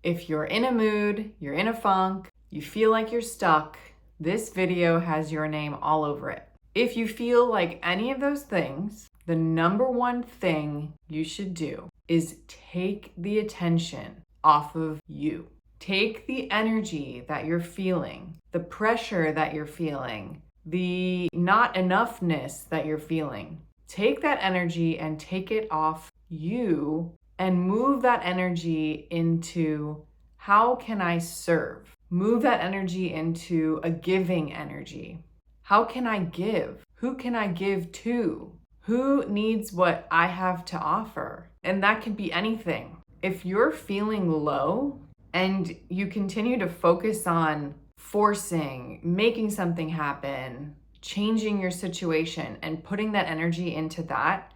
If you're in a mood, you're in a funk, you feel like you're stuck, this video has your name all over it. If you feel like any of those things, the number one thing you should do is take the attention off of you. Take the energy that you're feeling, the pressure that you're feeling, the not enoughness that you're feeling. Take that energy and take it off you and move that energy into how can I serve? Move that energy into a giving energy. How can I give? Who can I give to? Who needs what I have to offer? And that could be anything. If you're feeling low and you continue to focus on forcing, making something happen, changing your situation, and putting that energy into that,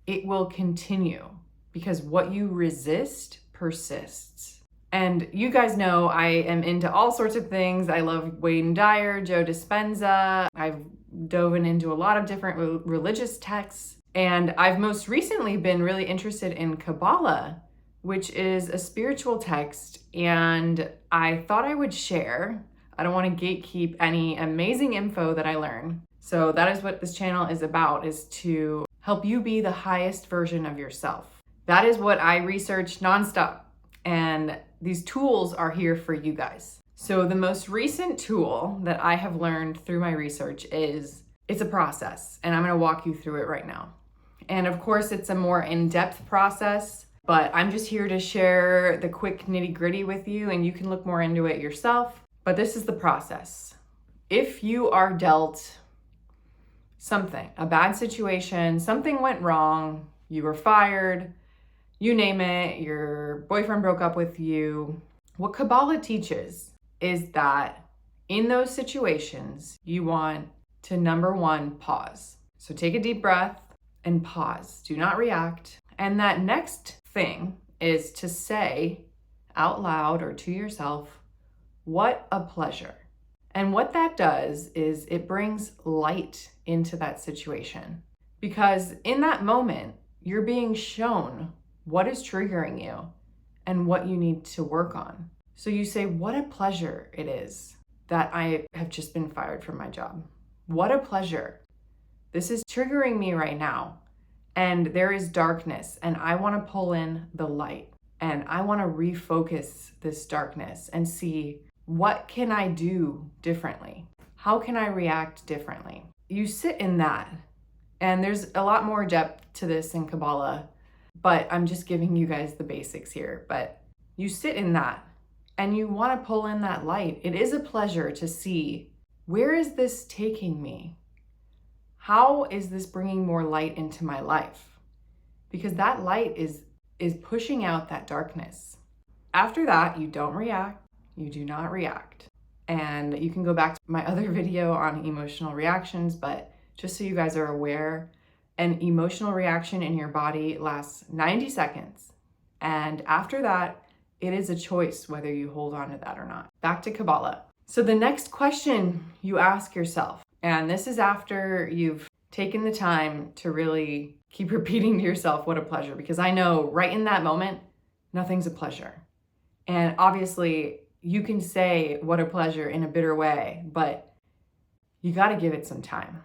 it will continue because what you resist persists. And you guys know I am into all sorts of things. I love Wayne Dyer, Joe Dispenza. I've dove into a lot of different religious texts. And I've most recently been really interested in Kabbalah, which is a spiritual text. And I thought I would share. I don't want to gatekeep any amazing info that I learn. So that is what this channel is about, is to help you be the highest version of yourself. That is what I research nonstop. And these tools are here for you guys. So the most recent tool that I have learned through my research it's a process, and I'm going to walk you through it right now. And of course, it's a more in-depth process, but I'm just here to share the quick nitty-gritty with you, and you can look more into it yourself. But this is the process. If you are dealt something, a bad situation, something went wrong, you were fired, you name it, your boyfriend broke up with you, what Kabbalah teaches is that in those situations, you want to, number one, pause. So take a deep breath and pause. Do not react. And that next thing is to say out loud or to yourself, what a pleasure. And what that does is it brings light into that situation. Because in that moment, you're being shown what is triggering you and what you need to work on. So you say, what a pleasure it is that I have just been fired from my job. What a pleasure. This is triggering me right now. And there is darkness, and I want to pull in the light, and I want to refocus this darkness and see, what can I do differently? How can I react differently? You sit in that, and there's a lot more depth to this in Kabbalah, but I'm just giving you guys the basics here. But you sit in that and you want to pull in that light. It is a pleasure to see, where is this taking me? How is this bringing more light into my life? Because that light is pushing out that darkness. After that, you don't react. You do not react. And you can go back to my other video on emotional reactions, but just so you guys are aware, an emotional reaction in your body lasts 90 seconds. And after that, it is a choice whether you hold on to that or not. Back to Kabbalah. So the next question you ask yourself, and this is after you've taken the time to really keep repeating to yourself, what a pleasure, because I know right in that moment, nothing's a pleasure. And obviously, you can say what a pleasure in a bitter way, but you got to give it some time.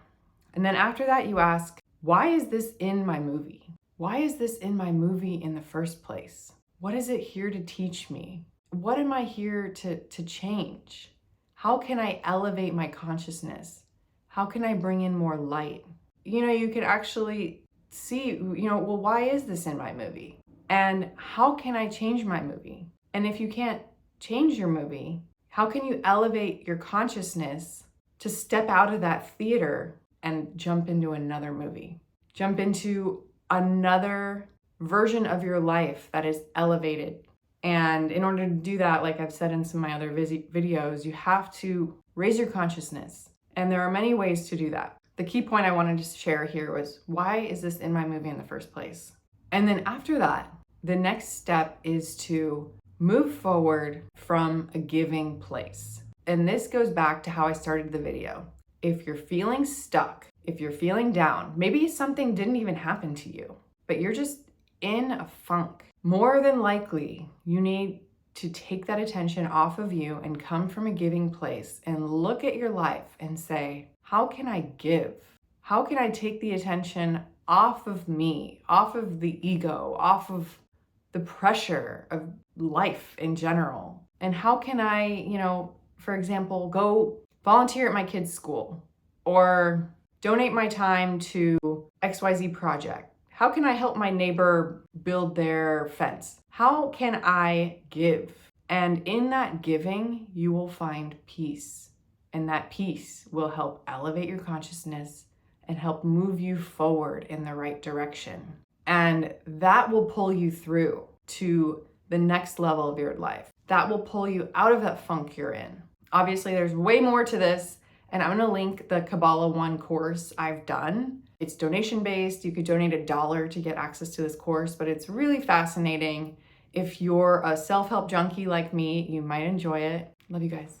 And then after that, you ask, why is this in my movie? Why is this in my movie in the first place? What is it here to teach me? What am I here to change? How can I elevate my consciousness? How can I bring in more light? You can actually see, well, why is this in my movie? And how can I change my movie? And if you can't change your movie, how can you elevate your consciousness to step out of that theater and jump into another movie? Jump into another version of your life that is elevated. And in order to do that, like I've said in some of my other videos, you have to raise your consciousness. And there are many ways to do that. The key point I wanted to share here was, why is this in my movie in the first place? And then after that, the next step is to move forward from a giving place. And this goes back to how I started the video. If you're feeling stuck, if you're feeling down, maybe something didn't even happen to you, but you're just in a funk, more than likely you need to take that attention off of you and come from a giving place and look at your life and say, how can I give? How can I take the attention off of me, off of the ego, off of the pressure of life in general? And how can I, for example, go volunteer at my kids' school or donate my time to XYZ project? How can I help my neighbor build their fence? How can I give? And in that giving, you will find peace. And that peace will help elevate your consciousness and help move you forward in the right direction. And that will pull you through to the next level of your life. That will pull you out of that funk you're in. Obviously, there's way more to this, and I'm gonna link the Kabbalah 1 course I've done. It's donation-based. You could donate $1 to get access to this course, but it's really fascinating. If you're a self-help junkie like me, you might enjoy it. Love you guys.